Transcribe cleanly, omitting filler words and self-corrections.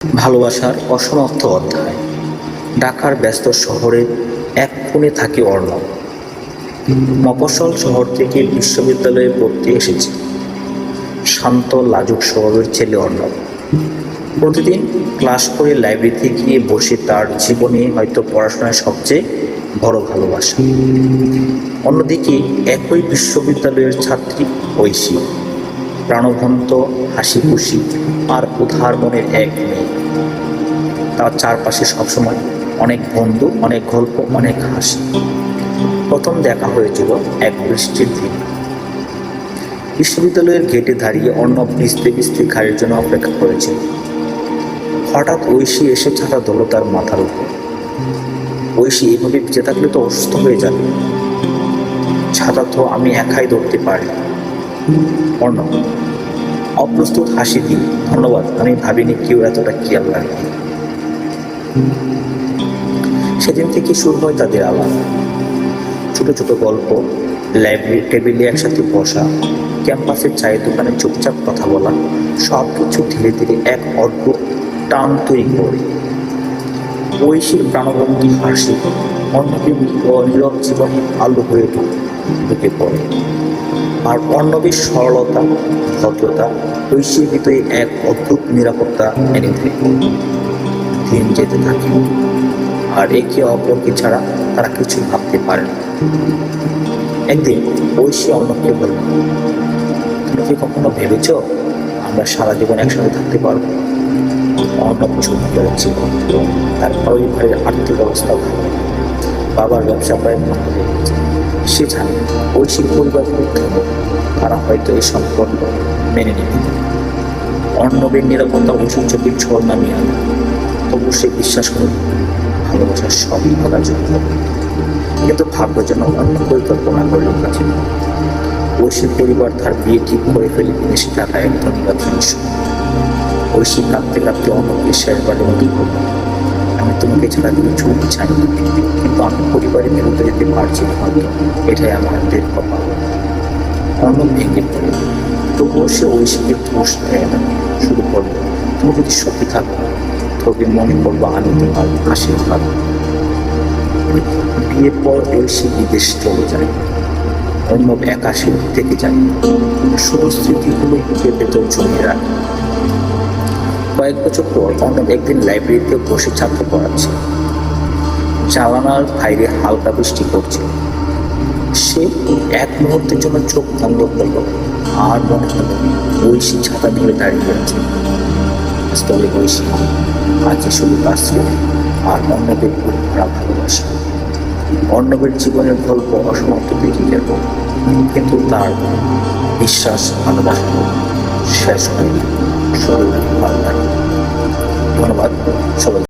ভালোবাসার অসমাপ্ত অধ্যায়। ঢাকার ব্যস্ত শহরের এক কোণে থাকে অর্ণব। মফস্বল শহর থেকে বিশ্ববিদ্যালয়ে পড়তে এসেছে। শান্ত লাজুক স্বভাবের ছেলে অর্ণব। প্রতিদিন ক্লাস করে লাইব্রেরিতে গিয়ে বসে তার জীবনে হয়তো পড়াশোনায় সবচেয়ে বড় ভালোবাসা। অন্যদিকে একই বিশ্ববিদ্যালয়ের ছাত্রী ঐশী, প্রাণবন্ত, হাসি খুশি আর উদার মনের এক মেয়ে। তার চারপাশে সবসময় অনেক বন্ধু, অনেক গল্প, অনেক হাসি। প্রথম দেখা হয়েছিল এক বৃষ্টির দিন। বিশ্ববিদ্যালয়ের গেটে দাঁড়িয়ে অর্ণব ভিজতে ভিজতে গাড়ির জন্য অপেক্ষা করেছিল। হঠাৎ ঐশী এসে ছাতা ধরল তার মাথার উপর। ঐশী এভাবে ভিজে থাকলে তো অসুস্থ হয়ে যাবে। ছাতা তো আমি একাই ধরতে পারি। অর্ণব অপ্রস্তুত হাসি দিয়ে, ধন্যবাদ, আমি ভাবিনি কেউ এতটা খেয়াল রাখবে। সেদিন থেকে শুরু হয় তাদের আলাপ। ছোট ছোট গল্প, লাইব্রেরি টেবিলে একসাথে বসা, ক্যাম্পাসের চায়ের দোকানে চুপচাপ কথা বলা, সব কিছু ধীরে ধীরে এক অদ্ভুত টান তৈরি করে। ঐশীর প্রাণবন্ত হাসি অর্ণবের নীরব জীবনে আলো হয়ে ঢুকে পড়ে। আর অর্ণবের সরলতা, ভদ্রতা ঐশীর ভিতরে এক অদ্ভুত নিরাপত্তা এনে দেয়। দিন যেতে থাকে, আর একে অপরকে ছাড়া তারা কিছু ভাবতে পারে না। একদিন ঐশী অর্ণবকে বলল, তুমি কি কখনো ভেবেছ আমরা সারা জীবন একসাথে থাকতে পারবো? অর্ণব চুপ করেছিল। তার পরিবারের আর্থিক অবস্থা ভালো, বাবার ব্যবসা প্রায় বন্ধ হয়ে গেছে। সে জানে ঐশীর পরিবার তারা হয়তো এই সম্পর্ক মেনে নেবে। অর্ণবের নিরাপত্তা ঐশীর চোখের ঝড় নামিয়ে আনে। তবু সে বিশ্বাস করে ভালোবাসার সবই ভাবার জন্য, কিন্তু ভাগ্যের জন্য অন্য পরিকল্পনা করে রেখেছিল। ঐশীর পরিবার তার বিয়ে ঠিক করে ফেলে বেশি টাকা একদম নিরাপদ। ঐশী কাঁদতে কাঁদতে অন্যকে শেষবারের মতো বলল, আমি তোমাকে ছাড়া কিছু ছুটি চাই, কিন্তু আমি পরিবারে মেরুতে যেতে পারছি না, হয়তো এটাই আমার হাতের কপাল। অর্ণব ভেঙে পড়ে, তবুও সে ঐশীকে দোষ দেয় না। শুরু করলো, তুমি যদি সত্যি থাকো তবে মনে করবো আমি তোমার আশীর্বাদ। বিয়ের পর ঐশী বিদেশ চলে যায়। অর্ণব একা থেকে যায়, শুধু স্মৃতিগুলো বুকের ভেতর জমিয়ে রাখে। কয়েক বছর পর অর্ণব একদিন লাইব্রেরিতে বসে ছাত্র পড়াচ্ছে। জানালার বাইরে হালকা বৃষ্টি পড়ছে। সে এক মুহূর্তের জন্য চোখ বন্ধ করল, আর মনে হলো ঐশী ছাতা ধরে দাঁড়িয়ে আছে। স্থলে ঐশী আছে শুধু তার স্মৃতি আর অর্ণবের ভরা ভালোবাসা। অর্ণবের জীবনের গল্প অসমাপ্ত বেঁচে গেল, কিন্তু তার বিশ্বাস, ভালোবাসা শেষ হয়নি, শুরু হয়। ধন্যবাদ সবাই।